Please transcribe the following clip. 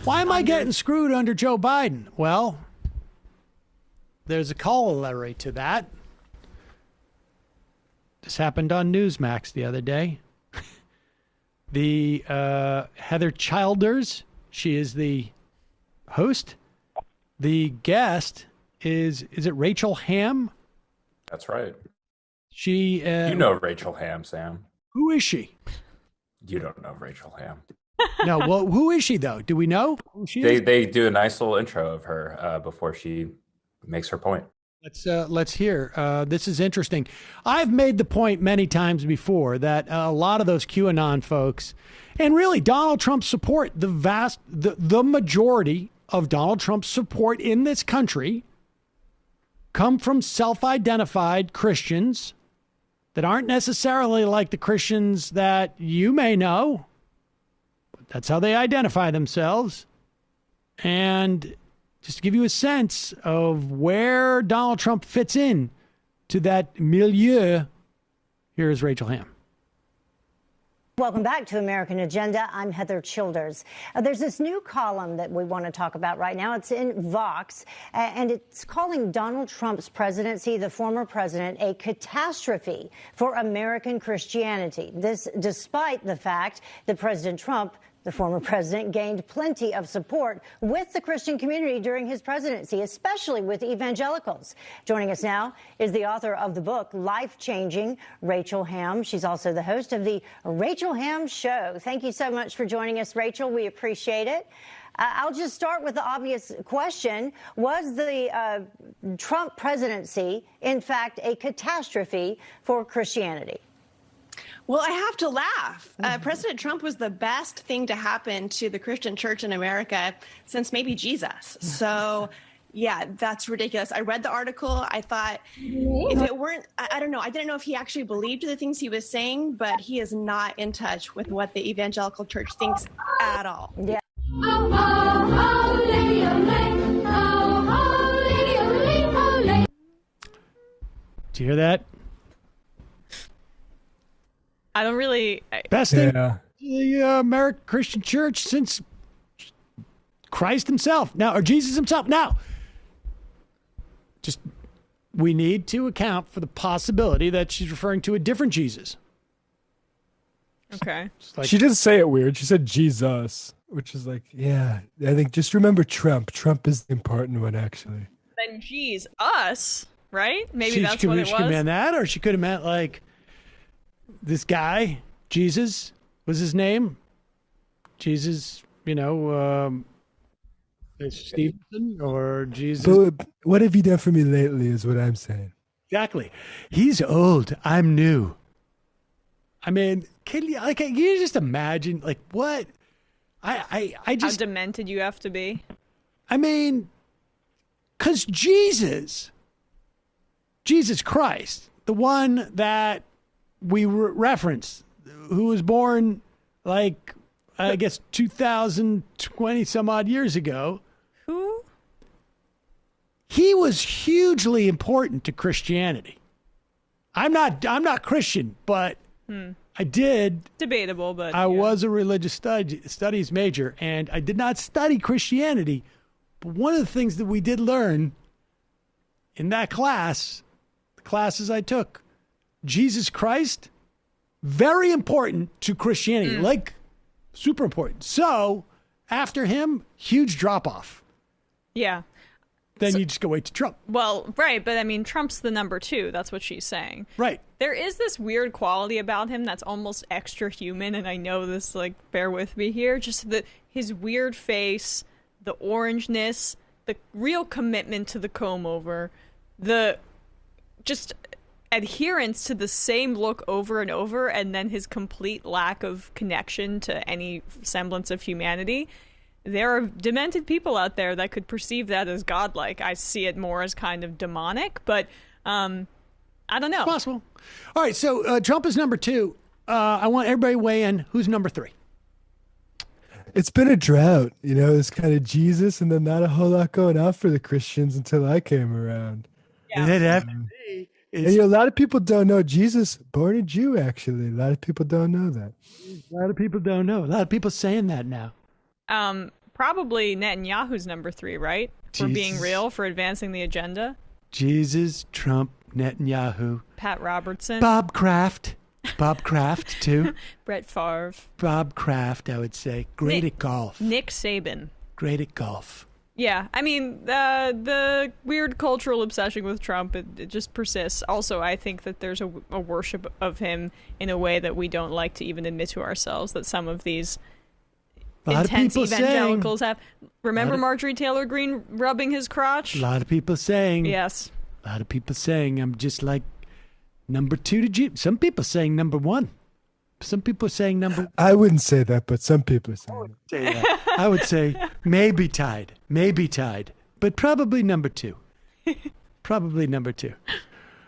Why am I getting screwed under Joe Biden? Well, there's a corollary to that. This happened on Newsmax the other day. The Heather Childers, she is the host. The guest is it Rachel Hamm? That's right. She, you know Rachel Hamm, Sam. Who is she? You don't know Rachel Hamm. No, well, who is she though? Do we know who she is? They do a nice little intro of her before she makes her point. Let's hear. This is interesting. I've made the point many times before that a lot of those QAnon folks, and really Donald Trump's support, the majority of Donald Trump's support in this country, come from self-identified Christians that aren't necessarily like the Christians that you may know. But that's how they identify themselves. And just to give you a sense of where Donald Trump fits in to that milieu, here is Rachel Hamm. Welcome back to American Agenda. I'm Heather Childers. There's this new column that we want to talk about right now. It's in Vox, and it's calling Donald Trump's presidency, the former president, a catastrophe for American Christianity. This despite the fact that President Trump, the former president, gained plenty of support with the Christian community during his presidency, especially with evangelicals. Joining us now is the author of the book, Life Changing, Rachel Hamm. She's also the host of the Rachel Hamm Show. Thank you so much for joining us, Rachel. We appreciate it. I'll just start with the obvious question. Was the Trump presidency, in fact, a catastrophe for Christianity? Well, I have to laugh. President Trump was the best thing to happen to the Christian church in America since maybe Jesus. So, yeah, that's ridiculous. I read the article. I thought if it weren't, I don't know. I didn't know if he actually believed the things he was saying, but he is not in touch with what the evangelical church thinks at all. Yeah. Did you hear that? I don't really. Best thing the American Christian Church since Christ himself now, or Jesus himself. Now, just we need to account for the possibility that she's referring to a different Jesus. Okay. Like, she didn't say it weird. She said Jesus, which is like, yeah, I think just remember Trump. Trump is the important one, actually. Then geez, us, right? Maybe that's what it was. She could have meant that, or she could have meant like, this guy, Jesus, was his name. Jesus, Stevenson or Jesus. But what have you done for me lately is what I'm saying. Exactly. He's old. I'm new. I mean, can you just imagine like what? I just. How demented you have to be. I mean, because Jesus Christ, the one that we reference, who was born like, I guess, 2020 some odd years ago. Who? He was hugely important to Christianity. I'm not Christian, but I did. Debatable, but I was a religious studies major, and I did not study Christianity. But one of the things that we did learn in that class, the classes I took, Jesus Christ, very important to Christianity, like super important. So after him, huge drop off. Yeah. Then you just go wait to Trump. Well, right. But I mean, Trump's the number two. That's what she's saying. Right. There is this weird quality about him that's almost extra human. And I know this, like, bear with me here. Just his weird face, the orangeness, the real commitment to the comb over, the just adherence to the same look over and over, and then his complete lack of connection to any semblance of humanity. There are demented people out there that could perceive that as godlike. I see it more as kind of demonic, but I don't know. It's possible. All right, so Trump is number two. I want everybody to weigh in. Who's number three? It's been a drought, it's kind of Jesus and then not a whole lot going on for the Christians until I came around. Yeah. That happened to me. And a lot of people don't know Jesus, born a Jew, actually. A lot of people don't know that. A lot of people don't know. A lot of people saying that now. probably Netanyahu's number 3, right? For being real, for advancing the agenda. Jesus, Trump, Netanyahu. Pat Robertson. Bob Kraft. Bob Kraft, too. Brett Favre. Bob Kraft, I would say. Great at golf. Nick Saban. Great at golf. Yeah, I mean, the weird cultural obsession with Trump, it just persists. Also, I think that there's a worship of him in a way that we don't like to even admit to ourselves, that some of these intense evangelicals have. Remember Marjorie Taylor Greene rubbing his crotch? A lot of people saying. Yes. A lot of people saying I'm just like number 2 to Jesus. Some people saying number 1. Some people are saying number. I wouldn't say that, but some people are saying that. I would say maybe tied, but probably number 2. Probably number 2.